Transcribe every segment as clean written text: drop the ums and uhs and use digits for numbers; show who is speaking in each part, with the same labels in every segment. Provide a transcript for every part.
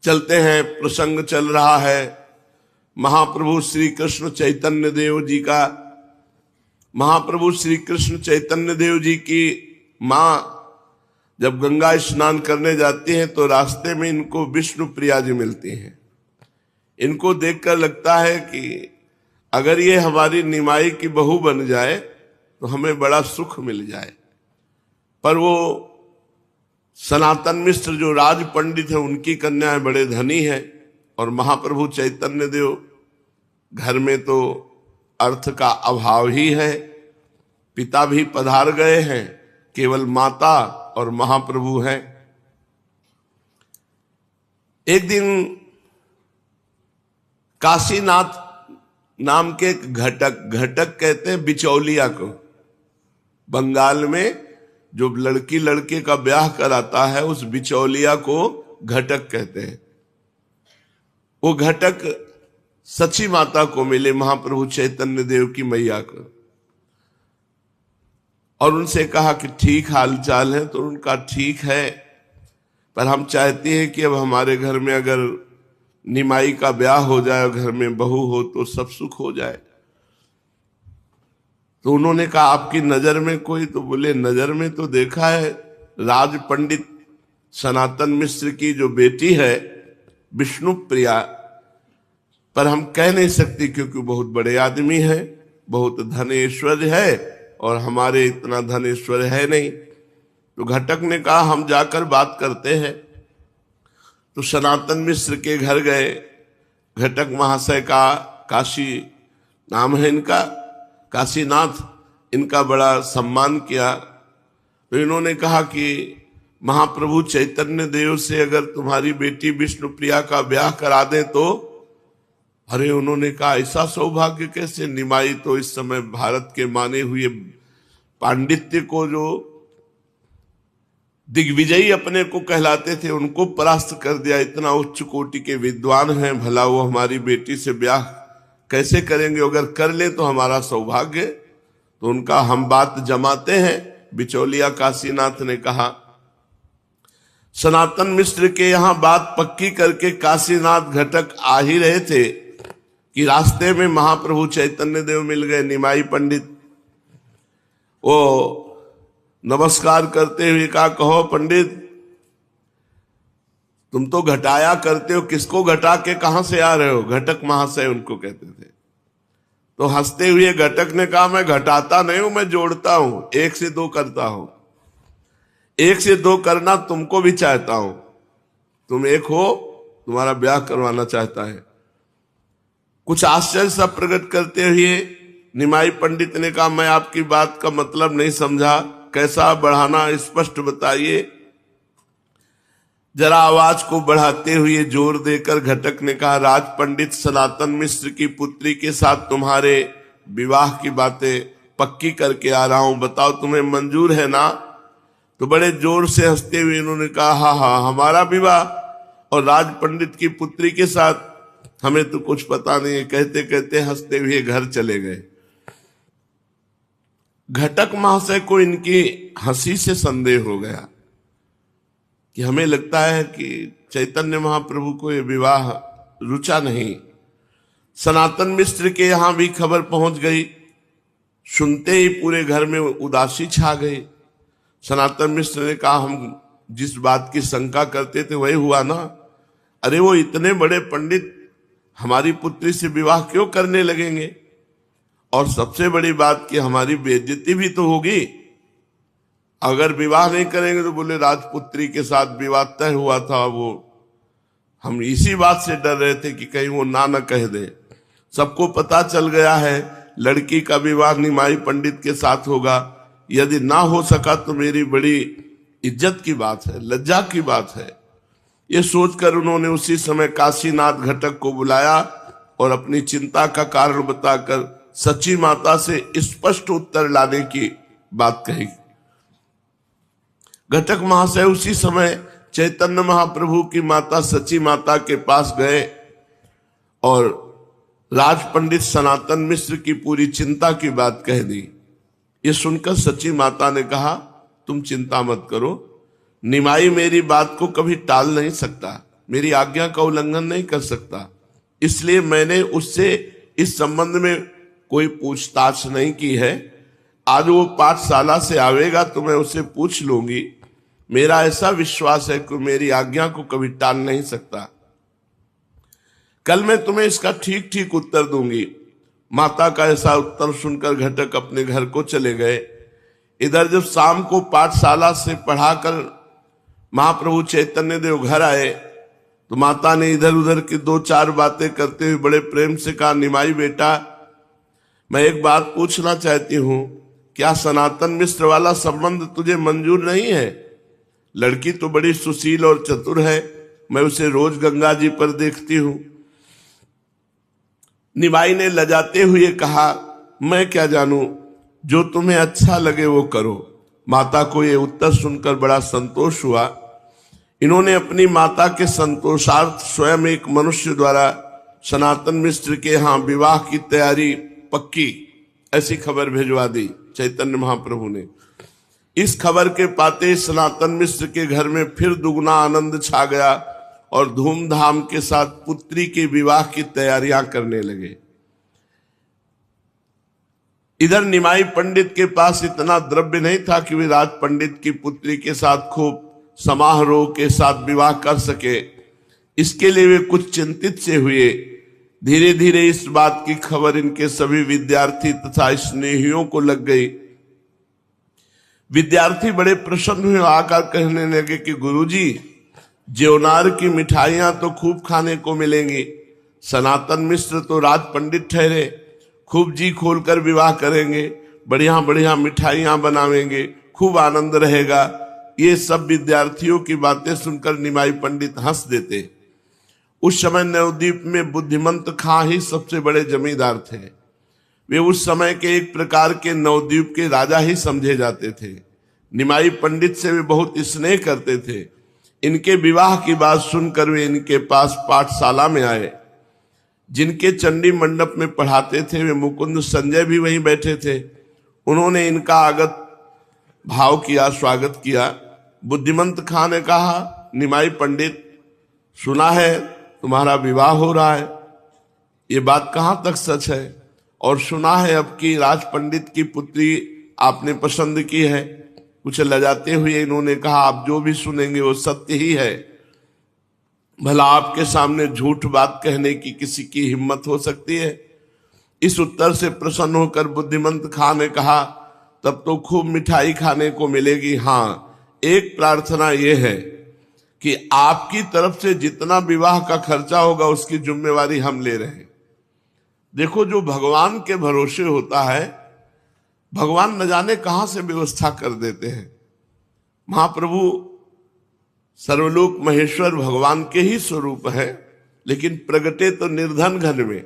Speaker 1: चलते हैं, प्रसंग चल रहा है महाप्रभु श्री कृष्ण चैतन्य देव जी का। महाप्रभु श्री कृष्ण चैतन्य देव जी की माँ जब गंगा स्नान करने जाती हैं तो रास्ते में इनको विष्णु प्रिया जी मिलती हैं। इनको देखकर लगता है कि अगर ये हमारी निमाई की बहू बन जाए तो हमें बड़ा सुख मिल जाए। पर वो सनातन मिश्र जो राज पंडित है उनकी कन्याएं बड़े धनी है और महाप्रभु चैतन्य देव घर में तो अर्थ का अभाव ही है। पिता भी पधार गए हैं, केवल माता और महाप्रभु हैं। एक दिन काशीनाथ नाम के एक घटक कहते हैं बिचौलिया को। बंगाल में जो लड़की लड़के का ब्याह कराता है उस बिचौलिया को घटक कहते हैं। वो घटक सची माता को मिले, महाप्रभु चैतन्य देव की मैया को, और उनसे कहा कि ठीक हालचाल है। तो उनका ठीक है, पर हम चाहते हैं कि अब हमारे घर में अगर निमाई का ब्याह हो जाए, घर में बहू हो तो सब सुख हो जाए। तो उन्होंने कहा आपकी नजर में कोई? तो बोले नजर में तो देखा है राज पंडित सनातन मिश्र की जो बेटी है विष्णु प्रिया, पर हम कह नहीं सकते क्योंकि बहुत बड़े आदमी है, बहुत धनेश्वर है और हमारे इतना धनेश्वर है नहीं। तो घटक ने कहा हम जाकर बात करते हैं। तो सनातन मिश्र के घर गए। घटक महाशय का काशी नाम है इनका, काशीनाथ, इनका बड़ा सम्मान किया। तो इन्होंने कहा कि महाप्रभु चैतन्य देव से अगर तुम्हारी बेटी विष्णु प्रिया का ब्याह करा दें तो। अरे उन्होंने कहा ऐसा सौभाग्य कैसे? निमाई तो इस समय भारत के माने हुए पांडित्य को जो दिग्विजयी अपने को कहलाते थे उनको परास्त कर दिया। इतना उच्च कोटि के विद्वान हैं, भला वो हमारी बेटी से ब्याह कैसे करेंगे? अगर कर ले तो हमारा सौभाग्य। तो उनका हम बात जमाते हैं। बिचौलिया काशीनाथ ने कहा। सनातन मिश्र के यहां बात पक्की करके काशीनाथ घटक आ ही रहे थे कि रास्ते में महाप्रभु चैतन्य देव मिल गए। निमाई पंडित वो नमस्कार करते हुए कहा कहो पंडित तुम तो घटाया करते हो, किसको घटा के कहां से आ रहे हो? घटक महाशय उनको कहते थे। तो हंसते हुए घटक ने कहा मैं घटाता नहीं हूं, मैं जोड़ता हूं, 1 से 2 करता हूं। 1 से 2 करना तुमको भी चाहता हूं। तुम एक हो, तुम्हारा ब्याह करवाना चाहता है। कुछ आश्चर्य सा प्रकट करते हुए निमाई पंडित ने कहा मैं आपकी बात का मतलब नहीं समझा, कैसा बढ़ाना स्पष्ट बताइए। जरा आवाज को बढ़ाते हुए जोर देकर घटक ने कहा राज पंडित सनातन मिश्र की पुत्री के साथ तुम्हारे विवाह की बातें पक्की करके आ रहा हूं, बताओ तुम्हें मंजूर है ना? तो बड़े जोर से हंसते हुए इन्होंने कहा हाँ हाँ हमारा विवाह और राज पंडित की पुत्री के साथ हमें तो कुछ पता नहीं है। कहते कहते हंसते हुए घर चले गए। घटक महाशय को इनकी हंसी से संदेह हो गया कि हमें लगता है कि चैतन्य महाप्रभु को यह विवाह रुचा नहीं। सनातन मिश्र के यहां भी खबर पहुंच गई। सुनते ही पूरे घर में उदासी छा गई। सनातन मिश्र ने कहा हम जिस बात की शंका करते थे वही हुआ ना। अरे वो इतने बड़े पंडित हमारी पुत्री से विवाह क्यों करने लगेंगे? और सबसे बड़ी बात कि हमारी बेइज्जती भी तो होगी अगर विवाह नहीं करेंगे। तो बोले राजपुत्री के साथ विवाह तय हुआ था, वो हम इसी बात से डर रहे थे कि कहीं वो ना कह दे। सबको पता चल गया है लड़की का विवाह निमाई पंडित के साथ होगा। यदि ना हो सका तो मेरी बड़ी इज्जत की बात है, लज्जा की बात है। ये सोचकर उन्होंने उसी समय काशीनाथ घटक को बुलाया और अपनी चिंता का कारण बताकर सची माता से स्पष्ट उत्तर लाने की बात कही। घटक महाशय उसी समय चैतन्य महाप्रभु की माता सची माता के पास गए और राज पंडित सनातन मिश्र की पूरी चिंता की बात कह दी। ये सुनकर सची माता ने कहा तुम चिंता मत करो, निमाई मेरी बात को कभी टाल नहीं सकता। मेरी आज्ञा का उल्लंघन नहीं कर सकता, इसलिए मैंने उससे इस संबंध में कोई पूछताछ नहीं की है। आज वो पाठशाला से आवेगा तो मैं उससे पूछ लूंगी। मेरा ऐसा विश्वास है कि मेरी आज्ञा को कभी टाल नहीं सकता। कल मैं तुम्हें इसका ठीक ठीक उत्तर दूंगी। माता का ऐसा उत्तर सुनकर घटक अपने घर को चले गए। इधर जब शाम को पाठशाला से पढ़ाकर महाप्रभु चैतन्य देव घर आए तो माता ने इधर उधर की दो चार बातें करते हुए बड़े प्रेम से कहा, निमाई बेटा, मैं एक बात पूछना चाहती हूं, क्या सनातन मिश्र वाला संबंध तुझे मंजूर नहीं है? लड़की तो बड़ी सुशील और चतुर है, मैं उसे रोज गंगा जी पर देखती हूं। निमाई ने लजाते हुए कहा, मैं क्या जानूं, जो तुम्हें अच्छा लगे वो करो। माता को ये उत्तर सुनकर बड़ा संतोष हुआ। इन्होंने अपनी माता के संतोषार्थ स्वयं एक मनुष्य द्वारा सनातन मिश्र के यहाँ विवाह की तैयारी पक्की, ऐसी खबर भिजवा दी चैतन्य महाप्रभु ने। इस खबर के पाते सनातन मिश्र के घर में फिर दुगना आनंद छा गया और धूमधाम के साथ पुत्री के विवाह की तैयारियां करने लगे। इधर निमाई पंडित के पास इतना द्रव्य नहीं था कि वे राज पंडित की पुत्री के साथ खूब समारोह के साथ विवाह कर सके। इसके लिए वे कुछ चिंतित से हुए। धीरे धीरे इस बात की खबर इनके सभी विद्यार्थी तथा स्नेहियों को लग गई। विद्यार्थी बड़े प्रसन्न हुए, आकर कहने लगे कि गुरुजी, ज्योनार की मिठाइयां तो खूब खाने को मिलेंगी। सनातन मिश्र तो राज पंडित ठहरे, खूब जी खोलकर विवाह करेंगे, बढ़िया बढ़िया मिठाइयां बनावेंगे, खूब आनंद रहेगा। ये सब विद्यार्थियों की बातें सुनकर निमाई पंडित हंस देते। उस समय नवद्वीप में बुद्धिमंत खां ही सबसे बड़े जमींदार थे। वे उस समय के एक प्रकार के नवद्वीप के राजा ही समझे जाते थे। निमाई पंडित से वे बहुत स्नेह करते थे। इनके विवाह की बात सुनकर वे इनके पास पाठशाला में आए। जिनके चंडी मंडप में पढ़ाते थे वे मुकुंद संजय भी वहीं बैठे थे। उन्होंने इनका आगत भाव किया, स्वागत किया। बुद्धिमंत खां ने कहा, निमाई पंडित, सुना है तुम्हारा विवाह हो रहा है, ये बात कहां तक सच है? और सुना है अब की राज पंडित की पुत्री आपने पसंद की है। कुछ लजाते हुए इन्होंने कहा, आप जो भी सुनेंगे वो सत्य ही है। भला आपके सामने झूठ बात कहने की किसी की हिम्मत हो सकती है? इस उत्तर से प्रसन्न होकर बुद्धिमंत खां ने कहा, तब तो खूब मिठाई खाने को मिलेगी। हाँ, एक प्रार्थना ये है कि आपकी तरफ से जितना विवाह का खर्चा होगा उसकी जिम्मेवारी हम ले रहे हैं। देखो, जो भगवान के भरोसे होता है, भगवान न जाने कहां से व्यवस्था कर देते हैं। महाप्रभु सर्वलोक महेश्वर भगवान के ही स्वरूप है, लेकिन प्रगटे तो निर्धन घन में।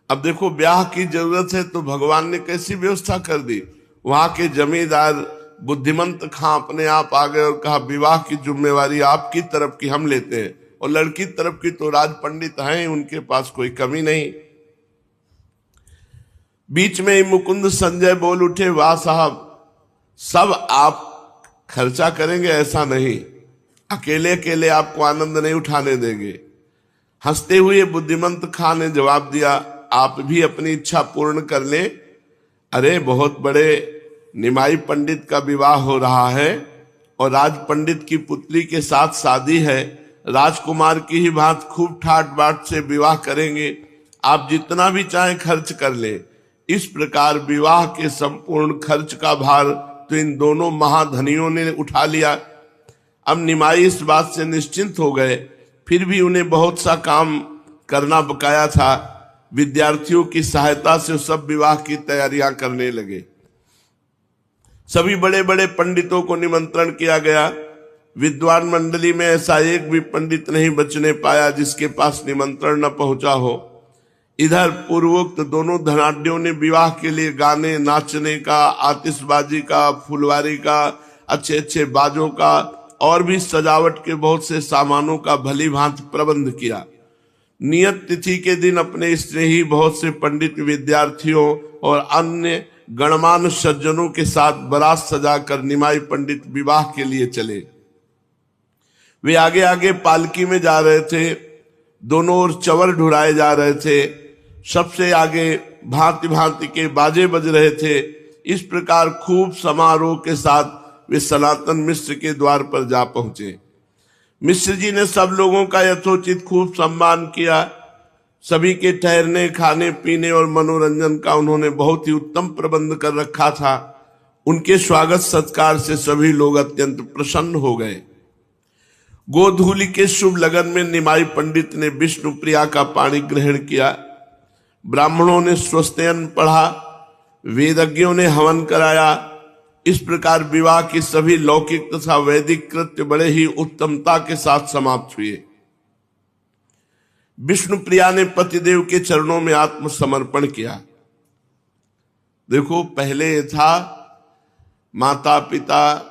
Speaker 1: अब देखो, ब्याह की जरूरत है तो भगवान ने कैसी व्यवस्था कर दी। वहां के जमींदार बुद्धिमंत खां अपने आप आ गए और कहा, विवाह की जिम्मेवारी आपकी तरफ की हम लेते हैं, और लड़की तरफ की तो राज पंडित हैं, उनके पास कोई कमी नहीं। बीच में ही मुकुंद संजय बोल उठे, वाह साहब, सब आप खर्चा करेंगे ऐसा नहीं, अकेले अकेले आपको आनंद नहीं उठाने देंगे। हंसते हुए बुद्धिमंत खां ने जवाब दिया, आप भी अपनी इच्छा पूर्ण कर लें। अरे, बहुत बड़े निमाई पंडित का विवाह हो रहा है और राज पंडित की पुत्री के साथ शादी है। राजकुमार की ही बात खूब ठाट बाट से विवाह करेंगे, आप जितना भी चाहें खर्च कर ले। इस प्रकार विवाह के संपूर्ण खर्च का भार तो इन दोनों महाधनियों ने उठा लिया। अब निमाई इस बात से निश्चिंत हो गए, फिर भी उन्हें बहुत सा काम करना बकाया था। विद्यार्थियों की सहायता से सब विवाह की तैयारियां करने लगे। सभी बड़े बड़े पंडितों को निमंत्रण किया गया। विद्वान मंडली में ऐसा एक भी पंडित नहीं बचने पाया जिसके पास निमंत्रण न पहुंचा हो। इधर पूर्वोक्त दोनों धनाढ्यों ने विवाह के लिए गाने, नाचने का, आतिशबाजी का, फुलवारी का, अच्छे अच्छे बाजों का और भी सजावट के बहुत से सामानों का भली भांति प्रबंध किया। नियत तिथि के दिन अपने स्नेही बहुत से पंडित विद्यार्थियों और अन्य गणमान्य सज्जनों के साथ बारात सजाकर निमाई पंडित विवाह के लिए चले। वे आगे आगे पालकी में जा रहे थे, दोनों ओर चवर ढुराए जा रहे थे, सबसे आगे भांति भांति के बाजे बज रहे थे। इस प्रकार खूब समारोह के साथ वे सनातन मिश्र के द्वार पर जा पहुंचे। मिश्र जी ने सब लोगों का यथोचित खूब सम्मान किया। सभी के ठहरने, खाने पीने और मनोरंजन का उन्होंने बहुत ही उत्तम प्रबंध कर रखा था। उनके स्वागत सत्कार से सभी लोग अत्यंत प्रसन्न हो गए। गोधूलि के शुभ लगन में निमाई पंडित ने विष्णु प्रिया का पाणी ग्रहण किया। ब्राह्मणों ने स्वस्त्ययन पढ़ा, वेदज्ञों ने हवन कराया। इस प्रकार विवाह की सभी लौकिक तथा वैदिक कृत्य बड़े ही उत्तमता के साथ समाप्त हुए। विष्णु प्रिया ने पतिदेव के चरणों में आत्मसमर्पण किया। देखो, पहले था माता पिता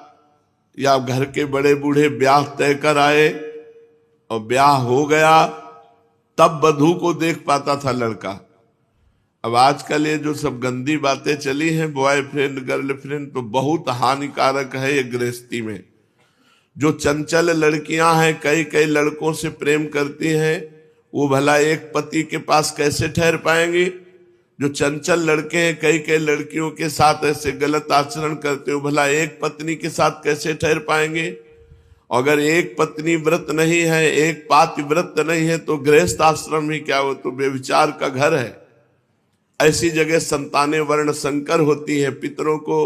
Speaker 1: या घर के बड़े बूढ़े ब्याह तय कर आए और ब्याह हो गया, तब वधू को देख पाता था लड़का। अब आजकल ये जो सब गंदी बातें चली हैं, बॉयफ्रेंड गर्लफ्रेंड, तो बहुत हानिकारक है ये गृहस्थी में। जो चंचल लड़कियां हैं, कई कई लड़कों से प्रेम करती हैं, वो भला एक पति के पास कैसे ठहर पाएंगे। जो चंचल लड़के हैं, कई कई लड़कियों के साथ ऐसे गलत आचरण करते हो, भला एक पत्नी के साथ कैसे ठहर पाएंगे। अगर एक पत्नी व्रत नहीं है, एक पातिव्रत नहीं है, तो गृहस्थ आश्रम ही क्या, हो तो व्यभिचार का घर है। ऐसी जगह संतानें वर्ण संकर होती है, पितरों को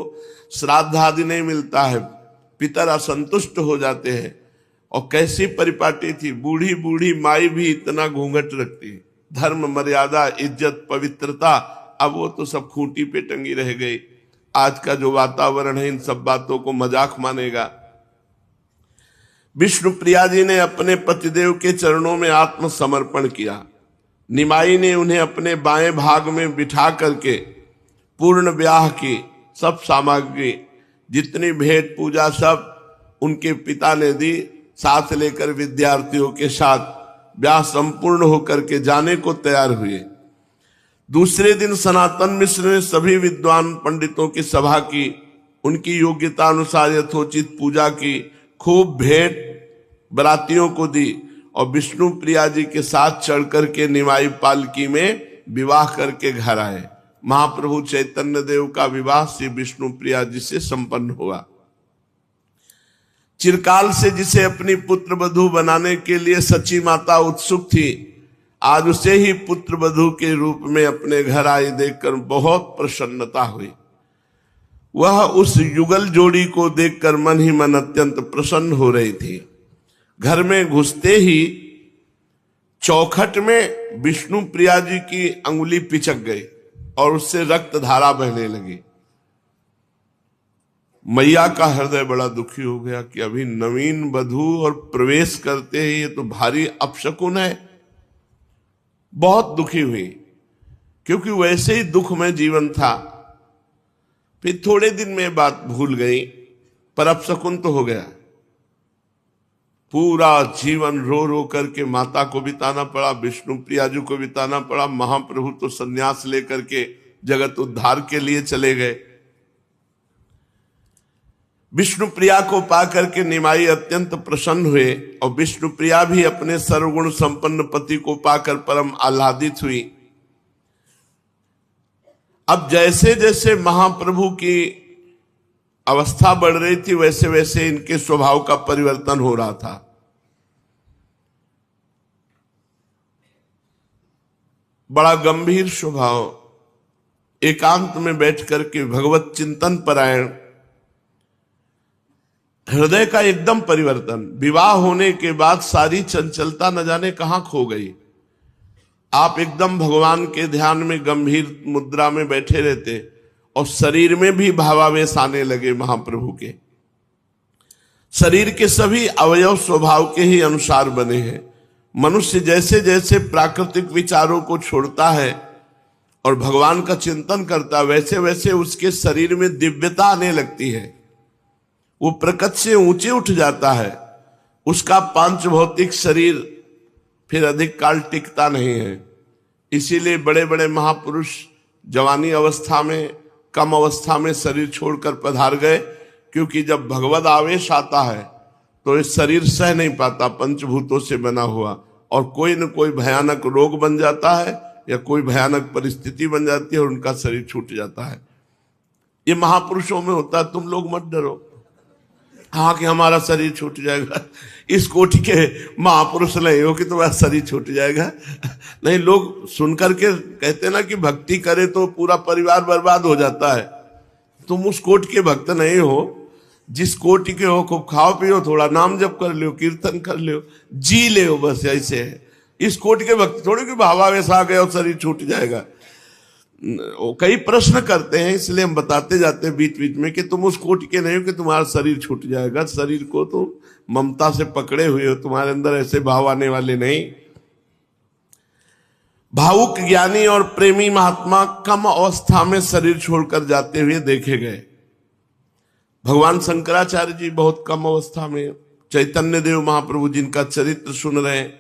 Speaker 1: श्राद्ध आदि नहीं मिलता है, पितर असंतुष्ट हो जाते हैं। और कैसी परिपाटी थी, बूढ़ी बूढ़ी माई भी इतना घूंघट रखती, धर्म मर्यादा इज्जत पवित्रता, अब वो तो सब खूंटी पे टंगी रह गई। आज का जो वातावरण है इन सब बातों को मजाक मानेगा। विष्णु प्रिया जी ने अपने पतिदेव के चरणों में आत्मसमर्पण किया। निमाई ने उन्हें अपने बाएं भाग में बिठा करके पूर्ण ब्याह की सब सामग्री, जितनी भेंट पूजा सब उनके पिता ने दी। साथ लेकर विद्यार्थियों के साथ ब्याह संपूर्ण होकर के जाने को तैयार हुए। दूसरे दिन सनातन मिश्र ने सभी विद्वान पंडितों की सभा की, उनकी योग्यता अनुसार यथोचित पूजा की, खूब भेंट बरातियों को दी और विष्णु प्रिया जी के साथ चढ़ करके निमाई पालकी में विवाह करके घर आए। महाप्रभु चैतन्य देव का विवाह श्री विष्णु प्रिया जी से संपन्न हुआ। चिरकाल से जिसे अपनी पुत्र वधू बनाने के लिए सची माता उत्सुक थी, आज उसे ही पुत्र वधू के रूप में अपने घर आई देखकर बहुत प्रसन्नता हुई। वह उस युगल जोड़ी को देखकर मन ही मन अत्यंत प्रसन्न हो रही थी। घर में घुसते ही चौखट में विष्णु प्रिया जी की अंगुली पिचक गई और उससे रक्त धारा बहने लगी। मैया का हृदय बड़ा दुखी हो गया कि अभी नवीन वधू और प्रवेश करते ही ये तो भारी अपशकुन है। बहुत दुखी हुई, क्योंकि वैसे ही दुखमय जीवन था। फिर थोड़े दिन में बात भूल गई, पर अपशकुन तो हो गया। पूरा जीवन रो रो करके माता को बिताना पड़ा, विष्णु प्रिया जी को बिताना पड़ा। महाप्रभु तो संन्यास लेकर के जगत उद्धार के लिए चले गए। विष्णु प्रिया को पाकर के निमाई अत्यंत प्रसन्न हुए और विष्णु प्रिया भी अपने सर्वगुण संपन्न पति को पाकर परम आह्लादित हुई। अब जैसे जैसे महाप्रभु की अवस्था बढ़ रही थी, वैसे वैसे इनके स्वभाव का परिवर्तन हो रहा था। बड़ा गंभीर स्वभाव, एकांत में बैठ करके भगवत चिंतन परायण, हृदय का एकदम परिवर्तन। विवाह होने के बाद सारी चंचलता न जाने कहां खो गई। आप एकदम भगवान के ध्यान में गंभीर मुद्रा में बैठे रहते और शरीर में भी भावावेश आने लगे महाप्रभु के। शरीर के सभी अवयव स्वभाव के ही अनुसार बने हैं। मनुष्य जैसे जैसे प्राकृतिक विचारों को छोड़ता है और भगवान का चिंतन करता, वैसे वैसे उसके शरीर में दिव्यता आने लगती है। वो प्रकृति से ऊंचे उठ जाता है। उसका पांच भौतिक शरीर फिर अधिक काल टिकता नहीं है। इसीलिए बड़े बड़े महापुरुष जवानी अवस्था में, कम अवस्था में शरीर छोड़कर पधार गए, क्योंकि जब भगवद आवेश आता है तो ये शरीर सह नहीं पाता, पंचभूतों से बना हुआ, और कोई न कोई भयानक रोग बन जाता है या कोई भयानक परिस्थिति बन जाती है और उनका शरीर छूट जाता है। ये महापुरुषों में होता है। तुम लोग मत डरो हाँ कि हमारा शरीर छूट जाएगा, इस कोटि के महापुरुष नहीं हो कि तुम्हारा शरीर छूट जाएगा। नहीं, लोग सुनकर के कहते ना कि भक्ति करे तो पूरा परिवार बर्बाद हो जाता है। तुम उस कोटि के भक्त नहीं हो। जिस कोटि के हो खूब खाओ पियो, थोड़ा नाम जप कर लो, कीर्तन कर लो, जी ले, बस ऐसे है। इस कोटि के भक्त थोड़ी कि भावावेश आ गया और शरीर छूट जाएगा। कई प्रश्न करते हैं, इसलिए हम बताते जाते हैं बीच बीच में कि तुम उस कोटि के नहीं हो कि तुम्हारा शरीर छूट जाएगा। शरीर को तुम ममता से पकड़े हुए हो, तुम्हारे अंदर ऐसे भाव आने वाले नहीं। भावुक ज्ञानी और प्रेमी महात्मा कम अवस्था में शरीर छोड़कर जाते हुए देखे गए। भगवान शंकराचार्य जी बहुत कम अवस्था में, चैतन्य देव महाप्रभु जिनका चरित्र सुन रहे हैं,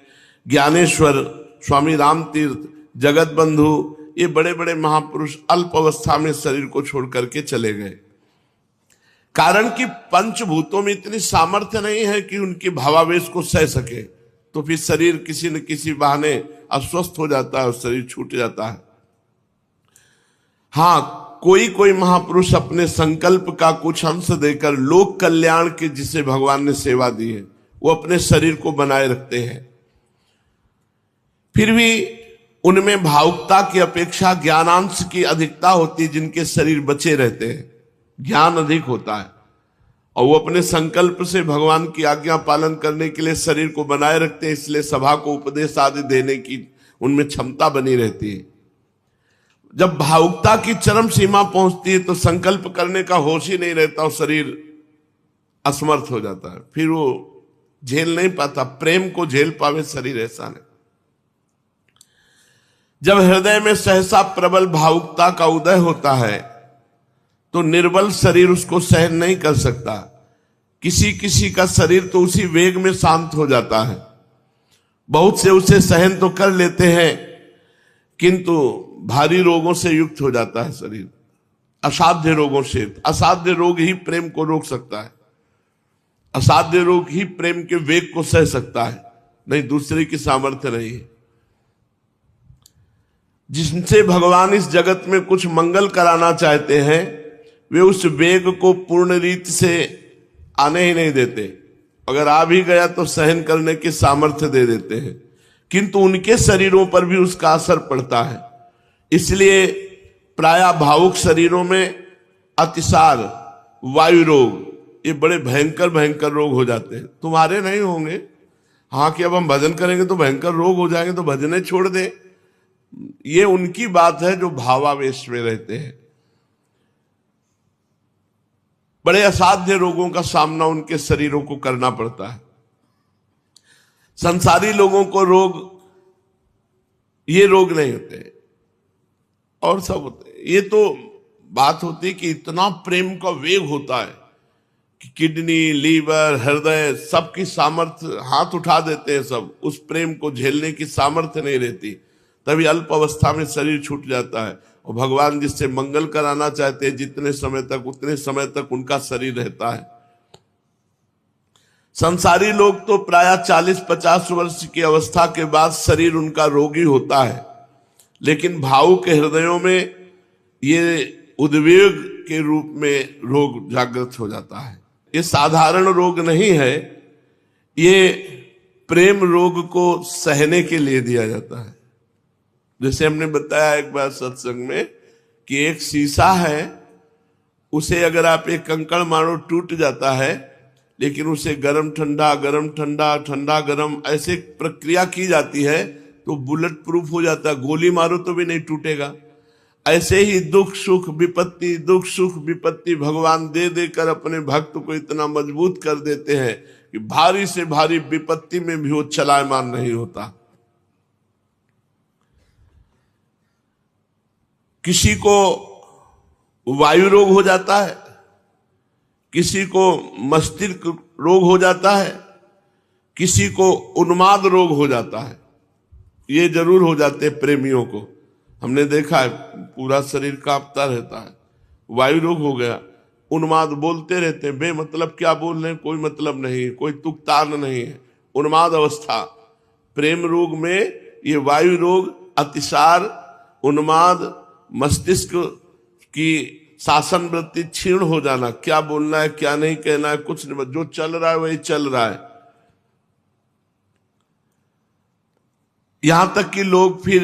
Speaker 1: ज्ञानेश्वर, स्वामी राम तीर्थ, जगत बंधु, ये बड़े बड़े महापुरुष अल्प अवस्था में शरीर को छोड़ करके चले गए। कारण कि पंचभूतों में इतनी सामर्थ्य नहीं है कि उनके भावावेश को सह सके, तो फिर शरीर किसी न किसी बहाने अस्वस्थ हो जाता है और शरीर छूट जाता है। हाँ, कोई कोई महापुरुष अपने संकल्प का कुछ अंश देकर लोक कल्याण की जिसे भगवान ने सेवा दी है, वो अपने शरीर को बनाए रखते हैं। फिर भी उनमें भावुकता की अपेक्षा ज्ञानांश की अधिकता होती है। जिनके शरीर बचे रहते हैं, ज्ञान अधिक होता है, और वो अपने संकल्प से भगवान की आज्ञा पालन करने के लिए शरीर को बनाए रखते हैं। इसलिए सभा को उपदेश आदि देने की उनमें क्षमता बनी रहती है। जब भावुकता की चरम सीमा पहुंचती है तो संकल्प करने का होश ही नहीं रहता और शरीर असमर्थ हो जाता है। फिर वो झेल नहीं पाता, प्रेम को झेल पावे शरीर ऐसा नहीं। जब हृदय में सहसा प्रबल भावुकता का उदय होता है तो निर्बल शरीर उसको सहन नहीं कर सकता। किसी किसी का शरीर तो उसी वेग में शांत हो जाता है। बहुत से उसे सहन तो कर लेते हैं, किंतु भारी रोगों से युक्त हो जाता है शरीर, असाध्य रोगों से। असाध्य रोग ही प्रेम को रोक सकता है, असाध्य रोग ही प्रेम के वेग को सह सकता है, नहीं दूसरे की सामर्थ्य नहीं है। जिनसे भगवान इस जगत में कुछ मंगल कराना चाहते हैं, वे उस वेग को पूर्ण रीति से आने ही नहीं देते। अगर आ भी गया तो सहन करने की सामर्थ्य दे देते हैं, किंतु उनके शरीरों पर भी उसका असर पड़ता है। इसलिए प्रायः भावुक शरीरों में अतिसार, वायु रोग, ये बड़े भयंकर भयंकर रोग हो जाते हैं। तुम्हारे नहीं होंगे, हाँ कि अब हम भजन करेंगे तो भयंकर रोग हो जाएंगे तो भजने छोड़ दे, ये उनकी बात है जो भावावेश में रहते हैं। बड़े असाध्य रोगों का सामना उनके शरीरों को करना पड़ता है। संसारी लोगों को रोग, ये रोग नहीं होते और सब होते हैं। ये तो बात होती है कि इतना प्रेम का वेग होता है कि किडनी, लीवर, हृदय सबकी सामर्थ्य हाथ उठा देते हैं, सब उस प्रेम को झेलने की सामर्थ्य नहीं रहती। तभी अल्प अवस्था में शरीर छूट जाता है। और भगवान जिससे मंगल कराना चाहते हैं जितने समय तक, उतने समय तक उनका शरीर रहता है। संसारी लोग तो प्रायः 40-50 वर्ष की अवस्था के बाद शरीर उनका रोगी होता है, लेकिन भावुक के हृदयों में ये उद्वेग के रूप में रोग जागृत हो जाता है। ये साधारण रोग नहीं है, ये प्रेम रोग को सहने के लिए दिया जाता है। जैसे हमने बताया एक बार सत्संग में कि एक शीशा है, उसे अगर आप एक कंकड़ मारो टूट जाता है, लेकिन उसे गरम ठंडा, गरम ठंडा, ठंडा गरम ऐसे प्रक्रिया की जाती है तो बुलेट प्रूफ हो जाता है। गोली मारो तो भी नहीं टूटेगा। ऐसे ही दुख सुख विपत्ति, दुख सुख विपत्ति भगवान दे देकर अपने भक्त को इतना मजबूत कर देते हैं कि भारी से भारी विपत्ति में भी वो चलायमान नहीं होता। किसी को वायु रोग हो जाता है, किसी को मस्तिष्क रोग हो जाता है, किसी को उन्माद रोग हो जाता है। ये जरूर हो जाते हैं प्रेमियों को। हमने देखा है पूरा शरीर कांपता रहता है। वायु रोग हो गया, उन्माद बोलते रहते हैं, बेमतलब क्या बोल रहे हैं, कोई मतलब नहीं, कोई तुकतान नहीं है। उन्माद अवस्था, प्रेम रोग में ये वायु रोग, अतिसार, उन्माद, मस्तिष्क की शासन वृत्ति क्षीण हो जाना, क्या बोलना है क्या नहीं कहना है कुछ नहीं, जो चल रहा है वही चल रहा है। यहां तक कि लोग फिर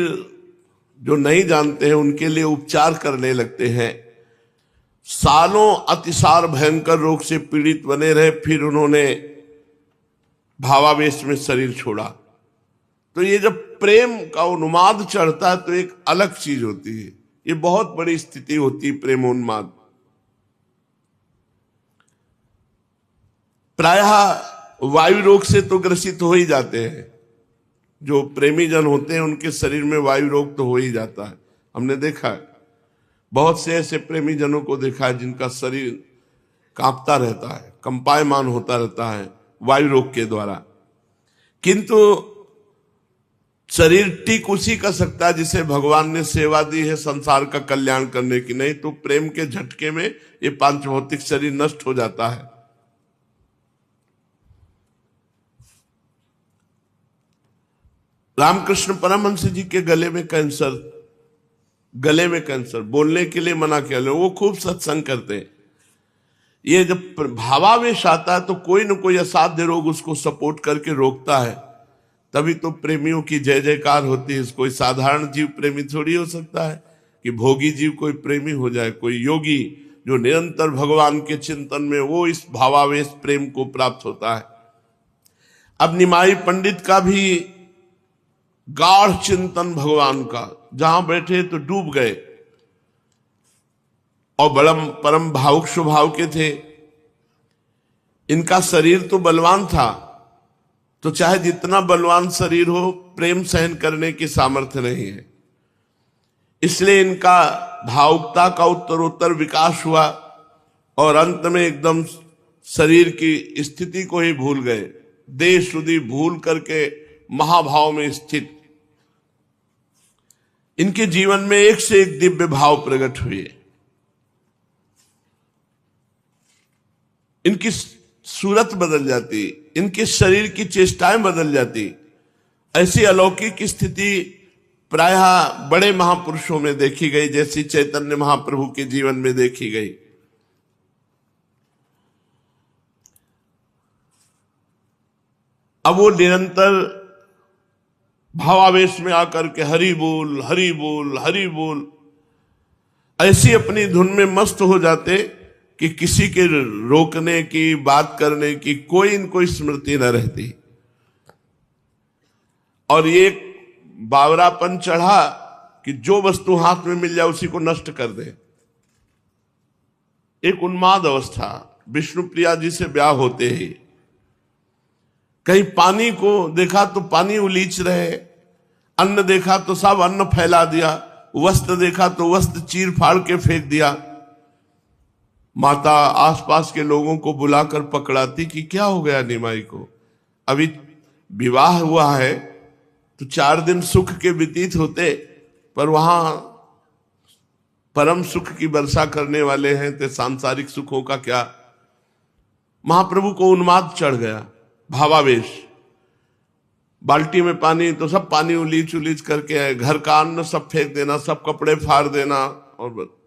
Speaker 1: जो नहीं जानते हैं उनके लिए उपचार करने लगते हैं। सालों अतिसार भयंकर रोग से पीड़ित बने रहे, फिर उन्होंने भावावेश में शरीर छोड़ा। तो ये जब प्रेम का उन्माद चढ़ता है तो एक अलग चीज होती है, ये बहुत बड़ी स्थिति होती है प्रेमोन्माद। प्रायः वायु रोग से तो ग्रसित हो ही जाते हैं, जो प्रेमी जन होते हैं उनके शरीर में वायु रोग तो हो ही जाता है। हमने देखा है, बहुत से ऐसे प्रेमी जनों को देखा है जिनका शरीर कांपता रहता है, कंपायमान होता रहता है वायु रोग के द्वारा। किंतु शरीर ठीक उसी कर सकता है जिसे भगवान ने सेवा दी है संसार का कल्याण करने की, नहीं तो प्रेम के झटके में ये पांच भौतिक शरीर नष्ट हो जाता है। रामकृष्ण परमहंस जी के गले में कैंसर, बोलने के लिए मना किया, वो खूब सत्संग करते हैं। ये जब भावावेश आता है तो कोई न कोई असाध्य रोग उसको सपोर्ट करके रोकता है, तभी तो प्रेमियों की जय जयकार होती है। कोई साधारण जीव प्रेमी थोड़ी हो सकता है कि भोगी जीव कोई प्रेमी हो जाए। कोई योगी जो निरंतर भगवान के चिंतन में, वो इस भावावेश प्रेम को प्राप्त होता है। अब निमाई पंडित का भी गाढ़ चिंतन भगवान का, जहां बैठे तो डूब गए, और परम भावुक स्वभाव के थे। इनका शरीर तो बलवान था, तो चाहे जितना बलवान शरीर हो, प्रेम सहन करने की सामर्थ्य नहीं है। इसलिए इनका भावुकता का उत्तरोत्तर विकास हुआ और अंत में एकदम शरीर की स्थिति को ही भूल गए, देह शुद्धि भूल करके महाभाव में स्थित। इनके जीवन में एक से एक दिव्य भाव प्रकट हुए। इनकी सूरत बदल जाती, इनके शरीर की चेष्टाएं बदल जाती। ऐसी अलौकिक स्थिति प्रायः बड़े महापुरुषों में देखी गई, जैसी चैतन्य महाप्रभु के जीवन में देखी गई। अब वो निरंतर भावावेश में आकर के हरि बोल हरि बोल हरि बोल, ऐसी अपनी धुन में मस्त हो जाते कि किसी के रोकने की, बात करने की कोई इनको स्मृति न रहती। और ये बावरापन चढ़ा कि जो वस्तु हाथ में मिल जाए उसी को नष्ट कर दे। एक उन्माद अवस्था। विष्णु प्रिया जी से ब्याह होते ही कहीं पानी को देखा तो पानी उलीच रहे, अन्न देखा तो सब अन्न फैला दिया, वस्त्र देखा तो वस्त्र चीर फाड़ के फेंक दिया। माता आसपास के लोगों को बुलाकर पकड़ाती कि क्या हो गया निमाई को, अभी विवाह हुआ है तो 4 दिन सुख के व्यतीत होते, पर वहां परम सुख की वर्षा करने वाले हैं, तो सांसारिक सुखों का क्या। महाप्रभु को उन्माद चढ़ गया, भावावेश। बाल्टी में पानी तो सब पानी उलीच उलीच करके आए, घर का अन्न सब फेंक देना, सब कपड़े फाड़ देना, और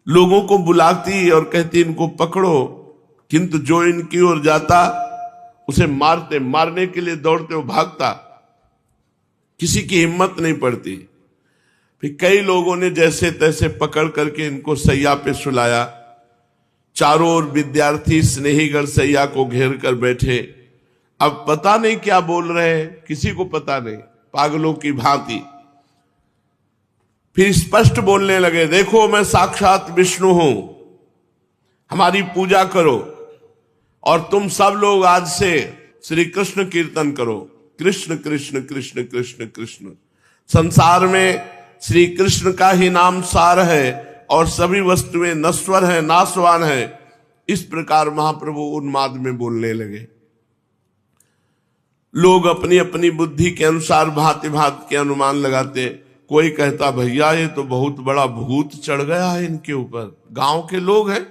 Speaker 1: लोगों को बुलाती और कहती इनको पकड़ो, किंतु जो इनकी ओर जाता उसे मारते, मारने के लिए दौड़ते वो भागता, किसी की हिम्मत नहीं पड़ती। फिर कई लोगों ने जैसे तैसे पकड़ करके इनको सैया पे सुलाया। चारों ओर विद्यार्थी स्नेहीगण सैया को घेर कर बैठे। अब पता नहीं क्या बोल रहे हैं, किसी को पता नहीं, पागलों की भांति। फिर स्पष्ट बोलने लगे, देखो मैं साक्षात विष्णु हूं, हमारी पूजा करो, और तुम सब लोग आज से श्री कृष्ण कीर्तन करो, कृष्ण कृष्ण कृष्ण कृष्ण कृष्ण। संसार में श्री कृष्ण का ही नाम सार है और सभी वस्तुएं नश्वर हैं, नाशवान हैं। इस प्रकार महाप्रभु उन्माद में बोलने लगे। लोग अपनी अपनी बुद्धि के अनुसार भांति भांति के अनुमान लगाते। कोई कहता भैया ये तो बहुत बड़ा भूत चढ़ गया है इनके ऊपर, गांव के लोग हैं,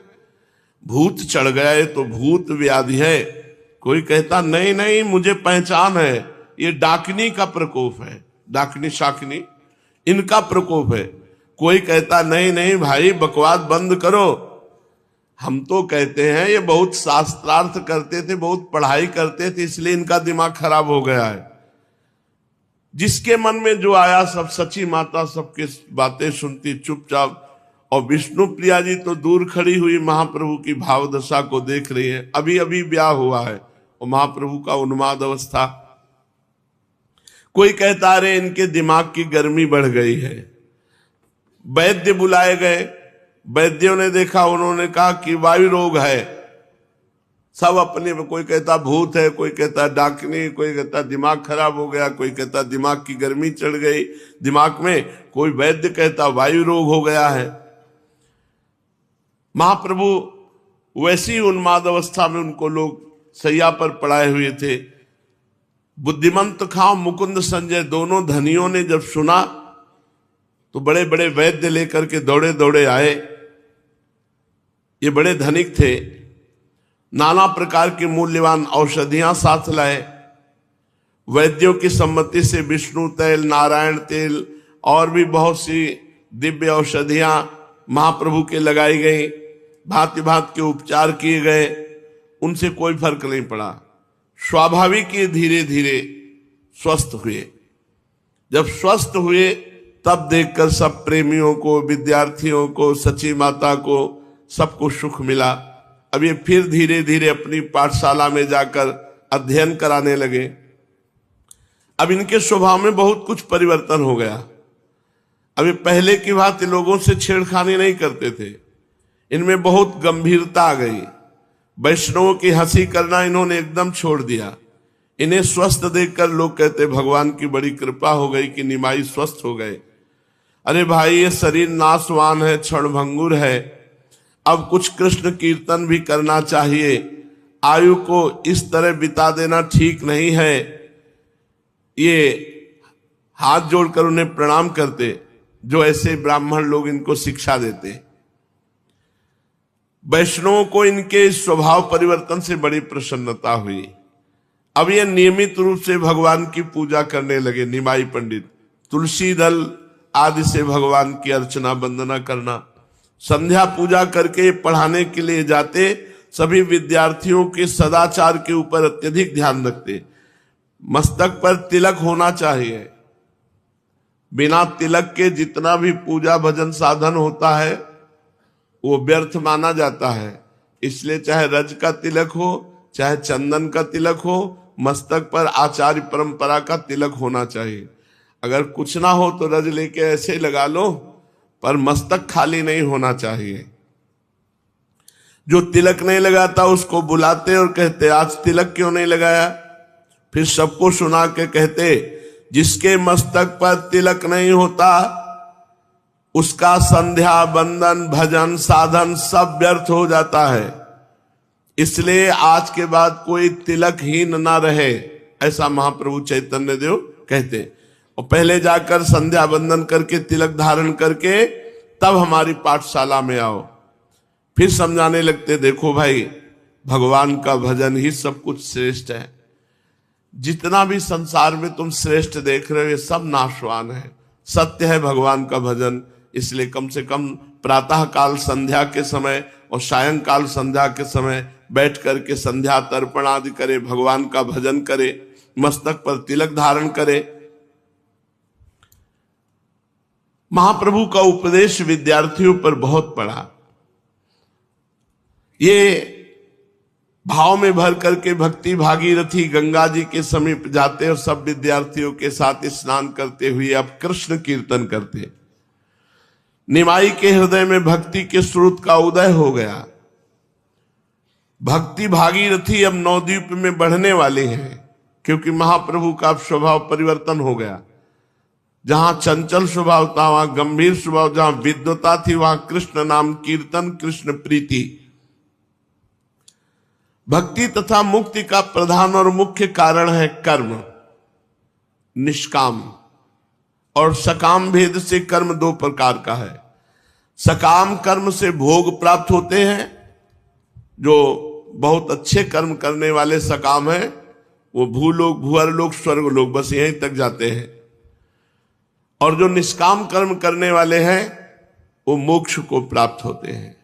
Speaker 1: भूत चढ़ गया है तो भूत व्याधि है। कोई कहता नहीं नहीं मुझे पहचान है, ये डाकनी का प्रकोप है, डाकनी शाकनी इनका प्रकोप है। कोई कहता नहीं नहीं भाई बकवास बंद करो, हम तो कहते हैं ये बहुत शास्त्रार्थ करते थे, बहुत पढ़ाई करते थे, इसलिए इनका दिमाग खराब हो गया है। जिसके मन में जो आया सब सची माता सबके बातें सुनती चुपचाप। और विष्णु प्रिया जी तो दूर खड़ी हुई महाप्रभु की भाव दशा को देख रही है, अभी अभी ब्याह हुआ है और महाप्रभु का उन्माद अवस्था। कोई कहता रे इनके दिमाग की गर्मी बढ़ गई है। वैद्य बुलाए गए, वैद्यों ने देखा, उन्होंने कहा कि वायु रोग है। सब अपने में, कोई कहता भूत है, कोई कहता डाकनी, कोई कहता दिमाग खराब हो गया, कोई कहता दिमाग की गर्मी चढ़ गई दिमाग में, कोई वैद्य कहता वायु रोग हो गया है। महाप्रभु वैसी उन्माद अवस्था में उनको लोग सैया पर पड़ाए हुए थे। बुद्धिमंत खां मुकुंद संजय दोनों धनियों ने जब सुना तो बड़े बड़े वैद्य लेकर के दौड़े दौड़े आए। ये बड़े धनिक थे, नाना प्रकार की मूल्यवान औषधियां साथ लाए। वैद्यों की सम्मति से विष्णु तेल, नारायण तेल और भी बहुत सी दिव्य औषधियां महाप्रभु के लगाई गई, भांति भांति के उपचार किए गए, उनसे कोई फर्क नहीं पड़ा। स्वाभाविक ही धीरे धीरे स्वस्थ हुए। जब स्वस्थ हुए तब देखकर सब प्रेमियों को, विद्यार्थियों को, सची माता को, सबको सुख मिला। अब ये फिर धीरे धीरे अपनी पाठशाला में जाकर अध्ययन कराने लगे। अब इनके स्वभाव में बहुत कुछ परिवर्तन हो गया। अब ये पहले की भांति लोगों से छेड़खानी नहीं करते थे, इनमें बहुत गंभीरता आ गई। वैष्णवों की हंसी करना इन्होंने एकदम छोड़ दिया। इन्हें स्वस्थ देखकर लोग कहते भगवान की बड़ी कृपा हो गई कि निमाई स्वस्थ हो गए। अरे भाई ये शरीर नाशवान है, क्षणभंगुर है, अब कुछ कृष्ण कीर्तन भी करना चाहिए, आयु को इस तरह बिता देना ठीक नहीं है। ये हाथ जोड़कर उन्हें प्रणाम करते, जो ऐसे ब्राह्मण लोग इनको शिक्षा देते। वैष्णवों को इनके स्वभाव परिवर्तन से बड़ी प्रसन्नता हुई। अब ये नियमित रूप से भगवान की पूजा करने लगे। निमाई पंडित तुलसी दल आदि से भगवान की अर्चना वंदना करना, संध्या पूजा करके पढ़ाने के लिए जाते। सभी विद्यार्थियों के सदाचार के ऊपर अत्यधिक ध्यान रखते। मस्तक पर तिलक होना चाहिए, बिना तिलक के जितना भी पूजा भजन साधन होता है वो व्यर्थ माना जाता है। इसलिए चाहे रज का तिलक हो, चाहे चंदन का तिलक हो, मस्तक पर आचार्य परंपरा का तिलक होना चाहिए। अगर कुछ ना हो तो रज लेके ऐसे लगा लो, पर मस्तक खाली नहीं होना चाहिए। जो तिलक नहीं लगाता उसको बुलाते और कहते आज तिलक क्यों नहीं लगाया। फिर सबको सुना के कहते जिसके मस्तक पर तिलक नहीं होता उसका संध्या बंदन भजन साधन सब व्यर्थ हो जाता है। इसलिए आज के बाद कोई तिलकहीन ना रहे, ऐसा महाप्रभु चैतन्य देव कहते। और पहले जाकर संध्या बंदन करके तिलक धारण करके तब हमारी पाठशाला में आओ। फिर समझाने लगते देखो भाई भगवान का भजन ही सब कुछ श्रेष्ठ है। जितना भी संसार में तुम श्रेष्ठ देख रहे हो ये सब नाशवान है। सत्य है भगवान का भजन। इसलिए कम से कम प्रातः काल संध्या के समय और सायंकाल संध्या के समय बैठ करके संध्या तर्पण आदि करे, भगवान का भजन करे, मस्तक पर तिलक धारण करे। महाप्रभु का उपदेश विद्यार्थियों पर बहुत पड़ा। ये भाव में भर करके भक्ति भागीरथी गंगा जी के समीप जाते और सब विद्यार्थियों के साथ स्नान करते हुए अब कृष्ण कीर्तन करते। निमाई के हृदय में भक्ति के स्रोत का उदय हो गया। भक्ति भागीरथी अब नवद्वीप में बढ़ने वाली है, क्योंकि महाप्रभु का स्वभाव परिवर्तन हो गया। जहां चंचल स्वभाव था वहां गंभीर स्वभाव, जहां विद्वता थी वहां कृष्ण नाम कीर्तन, कृष्ण प्रीति। भक्ति तथा मुक्ति का प्रधान और मुख्य कारण है कर्म, निष्काम। और सकाम भेद से कर्म दो प्रकार का है। सकाम कर्म से भोग प्राप्त होते हैं, जो बहुत अच्छे कर्म करने वाले सकाम है वो भूलोक, भूअरलोक, स्वर्गलोक बस यहीं तक जाते हैं। और जो निष्काम कर्म करने वाले हैं वो मोक्ष को प्राप्त होते हैं।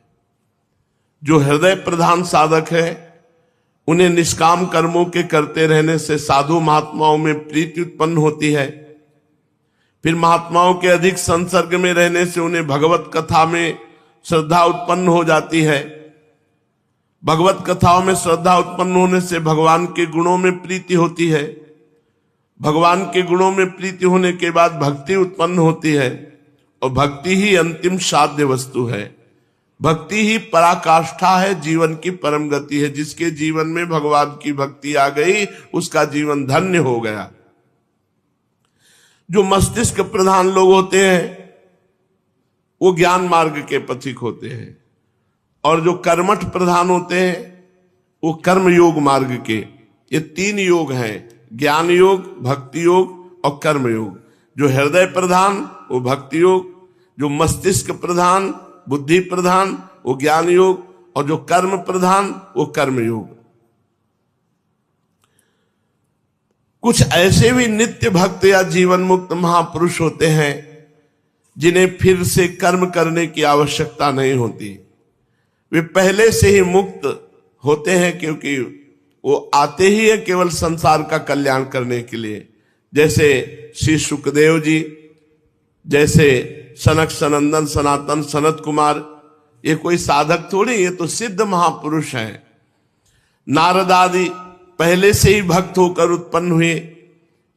Speaker 1: जो हृदय प्रधान साधक है उन्हें निष्काम कर्मों के करते रहने से साधु महात्माओं में प्रीति उत्पन्न होती है। फिर महात्माओं के अधिक संसर्ग में रहने से उन्हें भगवत कथा में श्रद्धा उत्पन्न हो जाती है। भगवत कथाओं में श्रद्धा उत्पन्न होने से भगवान के गुणों में प्रीति होती है। भगवान के गुणों में प्रीति होने के बाद भक्ति उत्पन्न होती है, और भक्ति ही अंतिम साध्य वस्तु है। भक्ति ही पराकाष्ठा है, जीवन की परम गति है। जिसके जीवन में भगवान की भक्ति आ गई उसका जीवन धन्य हो गया। जो मस्तिष्क प्रधान लोग होते हैं वो ज्ञान मार्ग के पथिक होते हैं, और जो कर्मठ प्रधान होते हैं वो कर्म योग मार्ग के। ये तीन योग हैं, ज्ञान योग, भक्ति योग और कर्म योग। जो हृदय प्रधान वो भक्ति योग, जो मस्तिष्क प्रधान बुद्धि प्रधान वो ज्ञान योग, और जो कर्म प्रधान वो कर्म योग। कुछ ऐसे भी नित्य भक्त या जीवन मुक्त महापुरुष होते हैं जिन्हें फिर से कर्म करने की आवश्यकता नहीं होती। वे पहले से ही मुक्त होते हैं, क्योंकि वो आते ही है केवल संसार का कल्याण करने के लिए। जैसे श्री सुखदेव जी, जैसे सनक सनंदन सनातन सनत कुमार, ये कोई साधक थोड़ी, ये तो सिद्ध महापुरुष हैं। नारद आदि पहले से ही भक्त होकर उत्पन्न हुए।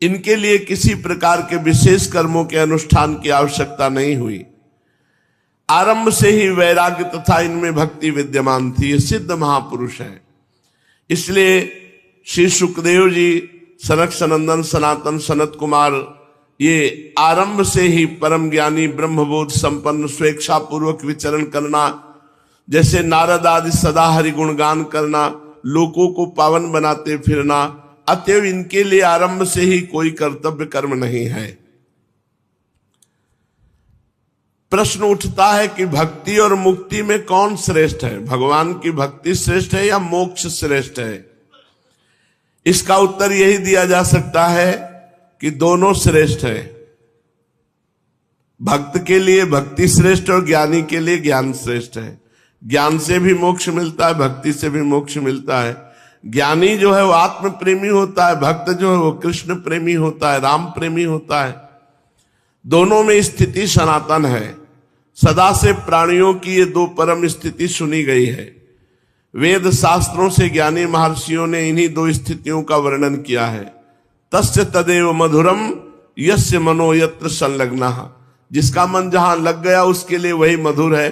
Speaker 1: इनके लिए किसी प्रकार के विशेष कर्मों के अनुष्ठान की आवश्यकता नहीं हुई। आरंभ से ही वैराग्य तथा इनमें भक्ति विद्यमान थी। ये सिद्ध महापुरुष हैं। इसलिए श्री सुखदेव जी, सनक सनंदन सनातन सनत कुमार, ये आरंभ से ही परम ज्ञानी ब्रह्मबोध संपन्न स्वेच्छा पूर्वक विचरण करना, जैसे नारद आदि सदा हरि गुणगान करना, लोगों को पावन बनाते फिरना, अतएव इनके लिए आरंभ से ही कोई कर्तव्य कर्म नहीं है। प्रश्न उठता है कि भक्ति और मुक्ति में कौन श्रेष्ठ है? भगवान की भक्ति श्रेष्ठ है या मोक्ष श्रेष्ठ है? इसका उत्तर यही दिया जा सकता है कि दोनों श्रेष्ठ है। भक्त के लिए भक्ति श्रेष्ठ और ज्ञानी के लिए ज्ञान श्रेष्ठ है। ज्ञान से भी मोक्ष मिलता है, भक्ति से भी मोक्ष मिलता है। ज्ञानी जो है वो आत्म प्रेमी होता है, भक्त जो है वो कृष्ण प्रेमी होता है, राम प्रेमी होता है। दोनों में स्थिति सनातन है। सदा से प्राणियों की ये दो परम स्थिति सुनी गई है। वेद शास्त्रों से ज्ञानी महर्षियों ने इन्हीं दो स्थितियों का वर्णन किया है। तस्य तदेव मधुरम यस्य मनो यत्र संलग्नः। जिसका मन जहां लग गया उसके लिए वही मधुर है।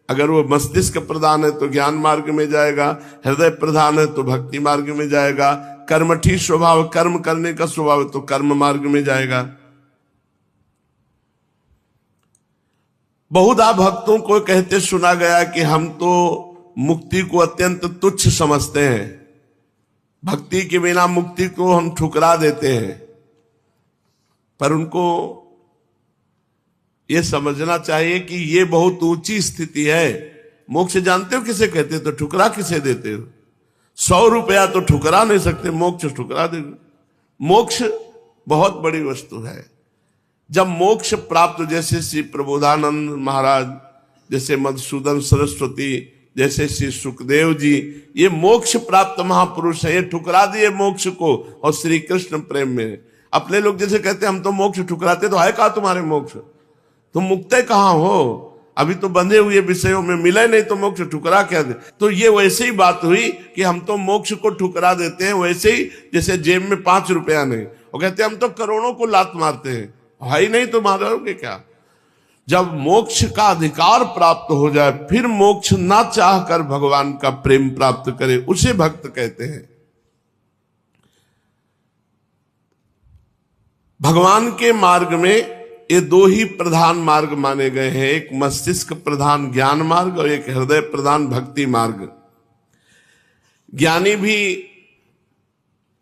Speaker 1: अगर वो मस्तिष्क प्रधान है तो ज्ञान मार्ग में जाएगा, हृदय प्रधान है तो भक्ति मार्ग में जाएगा, कर्मठी स्वभाव, कर्म करने का स्वभाव है तो कर्म मार्ग में जाएगा। बहुधा भक्तों को कहते सुना गया कि हम तो मुक्ति को अत्यंत तुच्छ समझते हैं, भक्ति के बिना मुक्ति को हम ठुकरा देते हैं। पर उनको ये समझना चाहिए कि ये बहुत ऊंची स्थिति है। मोक्ष जानते हो किसे कहते हो? तो ठुकरा किसे देते हो? 100 रुपया तो ठुकरा नहीं सकते, मोक्ष ठुकरा दे। मोक्ष बहुत बड़ी वस्तु है। जब मोक्ष प्राप्त, जैसे श्री प्रबोधानंद महाराज, जैसे मधुसूदन सरस्वती, जैसे श्री सुखदेव जी, ये मोक्ष प्राप्त महापुरुष है। ये ठुकरा दिए मोक्ष को और श्री कृष्ण प्रेम में। अपने लोग जैसे कहते हम तो मोक्ष ठुकराते, तो है कहा तुम्हारे मोक्ष? तुम मुक्ते कहां हो? अभी तो बंधे हुए विषयों में मिले नहीं तो मोक्ष ठुकरा क्या दे? तो ये वैसे ही बात हुई कि हम तो मोक्ष को ठुकरा देते हैं। वैसे ही जैसे जेब में 5 रुपया नहीं, वो कहते हम तो करोड़ों को लात मारते हैं, है ही नहीं तो मारोगे क्या? जब मोक्ष का अधिकार प्राप्त हो जाए फिर मोक्ष ना चाहकर भगवान का प्रेम प्राप्त करे, उसे भक्त कहते हैं। भगवान के मार्ग में ये दो ही प्रधान मार्ग माने गए हैं, एक मस्तिष्क प्रधान ज्ञान मार्ग और एक हृदय प्रधान भक्ति मार्ग। ज्ञानी भी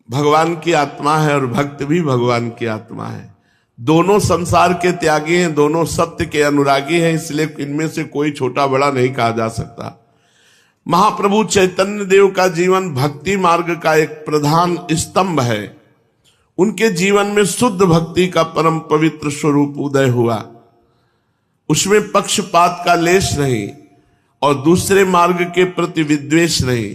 Speaker 1: भगवान की आत्मा है और भक्त भी भगवान की आत्मा है। दोनों संसार के त्यागी हैं, दोनों सत्य के अनुरागी हैं, इसलिए इनमें से कोई छोटा बड़ा नहीं कहा जा सकता। महाप्रभु चैतन्य देव का जीवन भक्ति मार्ग का एक प्रधान स्तंभ है। उनके जीवन में शुद्ध भक्ति का परम पवित्र स्वरूप उदय हुआ। उसमें पक्षपात का लेश नहीं और दूसरे मार्ग के प्रति विद्वेष नहीं,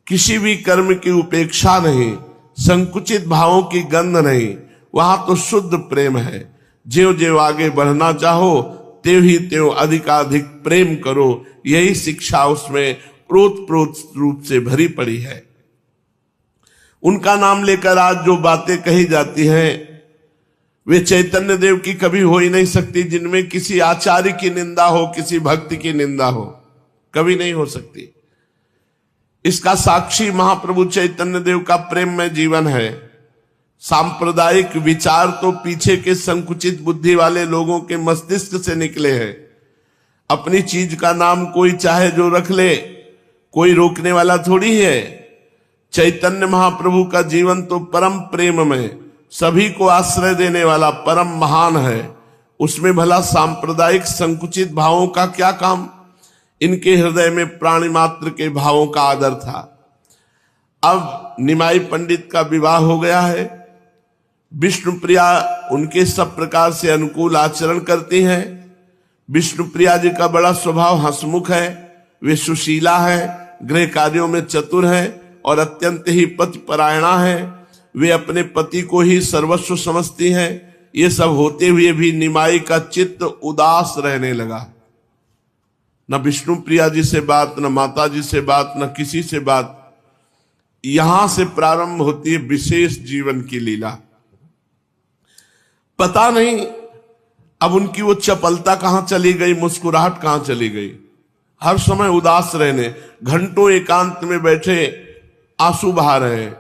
Speaker 1: किसी भी कर्म की उपेक्षा नहीं, संकुचित भावों की गंध नहीं। वहां तो शुद्ध प्रेम है। ज्यों ज्यों आगे बढ़ना चाहो त्यों ही त्यों अधिकाधिक प्रेम करो, यही शिक्षा उसमें प्रोत रूप से भरी पड़ी है। उनका नाम लेकर आज जो बातें कही जाती हैं वे चैतन्य देव की कभी हो ही नहीं सकती, जिनमें किसी आचार्य की निंदा हो, किसी भक्त की निंदा हो, कभी नहीं हो सकती। इसका साक्षी महाप्रभु चैतन्य देव का प्रेममय जीवन है। सांप्रदायिक विचार तो पीछे के संकुचित बुद्धि वाले लोगों के मस्तिष्क से निकले हैं। अपनी चीज का नाम कोई चाहे जो रख ले, कोई रोकने वाला थोड़ी है। चैतन्य महाप्रभु का जीवन तो परम प्रेम में सभी को आश्रय देने वाला परम महान है। उसमें भला सांप्रदायिक संकुचित भावों का क्या काम? इनके हृदय में प्राणी मात्र के भावों का आदर था। अब निमाई पंडित का विवाह हो गया है। विष्णुप्रिया उनके सब प्रकार से अनुकूल आचरण करती हैं। विष्णुप्रिया जी का बड़ा स्वभाव हंसमुख है, वे सुशीला है, गृह कार्यों में चतुर है और अत्यंत ही पतिपरायणा है। वे अपने पति को ही सर्वस्व समझती हैं। ये सब होते हुए भी निमाई का चित्त उदास रहने लगा। न विष्णुप्रिया जी से बात, न माता जी से बात, न किसी से बात। यहां से प्रारंभ होती है विशेष जीवन की लीला। पता नहीं अब उनकी वो चपलता कहां चली गई, मुस्कुराहट कहां चली गई। हर समय उदास रहने, घंटों एकांत में बैठे आंसू बहा रहे हैं।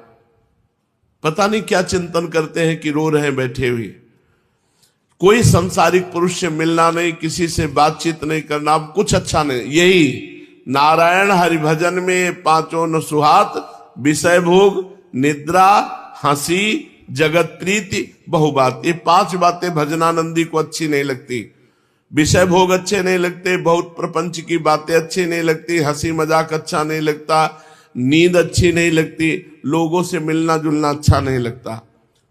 Speaker 1: पता नहीं क्या चिंतन करते हैं कि रो रहे हैं बैठे हुए। कोई संसारिक पुरुष से मिलना नहीं, किसी से बातचीत नहीं करना, अब कुछ अच्छा नहीं। यही नारायण हरिभजन में पांचों न सुहात, विषय भोग, निद्रा, हंसी, जगत प्रीति, बहुबात। ये पांच बातें भजनानंदी को अच्छी नहीं लगती। विषय भोग अच्छे नहीं लगते, बहुत प्रपंच की बातें अच्छी नहीं लगती, हंसी मजाक अच्छा नहीं लगता, नींद अच्छी नहीं लगती, लोगों से मिलना जुलना अच्छा नहीं लगता।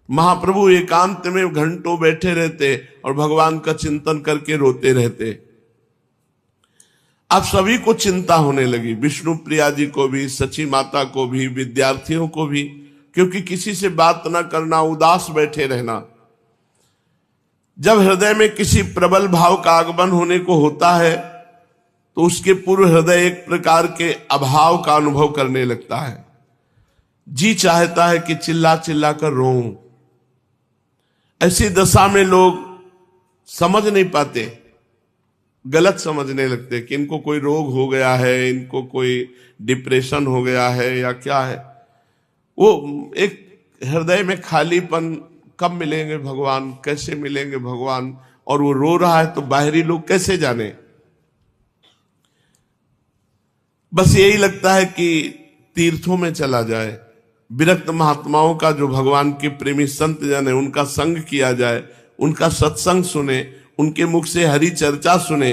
Speaker 1: महाप्रभु एकांत में घंटों बैठे रहते और भगवान का चिंतन करके रोते रहते। अब सभी को चिंता होने लगी, विष्णु प्रिया जी को भी, सची माता को भी, विद्यार्थियों को भी, क्योंकि किसी से बात न करना, उदास बैठे रहना। जब हृदय में किसी प्रबल भाव का आगमन होने को होता है तो उसके पूर्व हृदय एक प्रकार के अभाव का अनुभव करने लगता है। जी चाहता है कि चिल्ला चिल्ला कर रोऊं। ऐसी दशा में लोग समझ नहीं पाते, गलत समझने लगते कि इनको कोई रोग हो गया है, इनको कोई डिप्रेशन हो गया है या क्या है। वो एक हृदय में खालीपन, कब मिलेंगे भगवान, कैसे मिलेंगे भगवान, और वो रो रहा है तो बाहरी लोग कैसे जाने। बस यही लगता है कि तीर्थों में चला जाए, विरक्त महात्माओं का, जो भगवान के प्रेमी संत जन है, उनका संग किया जाए, उनका सत्संग सुने, उनके मुख से हरि चर्चा सुने।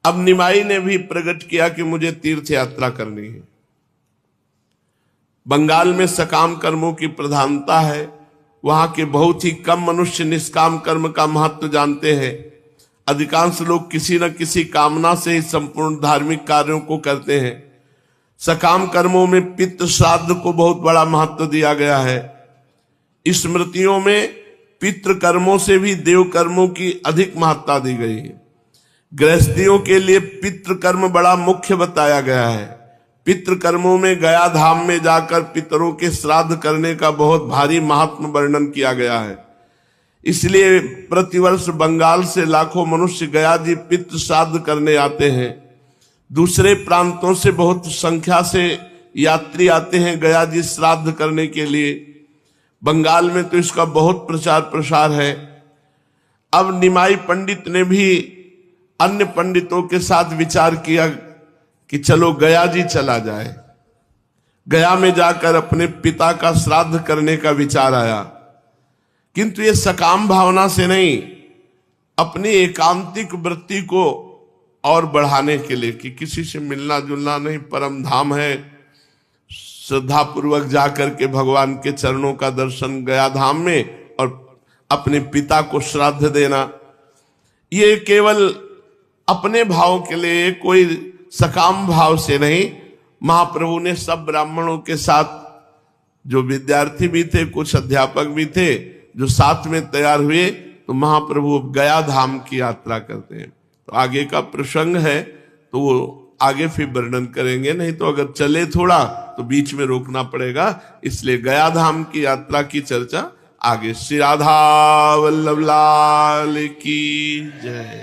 Speaker 1: अब निमाई ने भी प्रकट किया कि मुझे तीर्थ यात्रा करनी है। बंगाल में सकाम कर्मों की प्रधानता है। वहां के बहुत ही कम मनुष्य निष्काम कर्म का महत्व जानते हैं। अधिकांश लोग किसी न किसी कामना से ही संपूर्ण धार्मिक कार्यों को करते हैं। सकाम कर्मों में पितृ श्राद्ध को बहुत बड़ा महत्व दिया गया है। स्मृतियों में पितृ कर्मों से भी देव कर्मों की अधिक महत्ता दी गई है। गृहस्थियों के लिए पितृ कर्म बड़ा मुख्य बताया गया है। पितृ कर्मों में गया धाम में जाकर पितरों के श्राद्ध करने का बहुत भारी महात्म वर्णन किया गया है। इसलिए प्रतिवर्ष बंगाल से लाखों मनुष्य गया जी पितृ श्राद्ध करने आते हैं। दूसरे प्रांतों से बहुत संख्या से यात्री आते हैं गया जी श्राद्ध करने के लिए। बंगाल में तो इसका बहुत प्रचार प्रसार है। अब निमाई पंडित ने भी अन्य पंडितों के साथ विचार किया कि चलो गया जी चला जाए। गया में जाकर अपने पिता का श्राद्ध करने का विचार आया। किंतु ये सकाम भावना से नहीं, अपनी एकांतिक वृत्ति को और बढ़ाने के लिए कि किसी से मिलना जुलना नहीं, परम धाम है, श्रद्धा पूर्वक जाकर के भगवान के चरणों का दर्शन गया धाम में और अपने पिता को श्राद्ध देना, ये केवल अपने भाव के लिए, कोई सकाम भाव से नहीं। महाप्रभु ने सब ब्राह्मणों के साथ, जो विद्यार्थी भी थे, कुछ अध्यापक भी थे, जो साथ में तैयार हुए, तो महाप्रभु गया धाम की यात्रा करते हैं। तो आगे का प्रसंग है तो वो आगे फिर वर्णन करेंगे, नहीं तो अगर चले थोड़ा तो बीच में रोकना पड़ेगा, इसलिए गया धाम की यात्रा की चर्चा आगे। श्री राधा वल्लभ लाल की जय।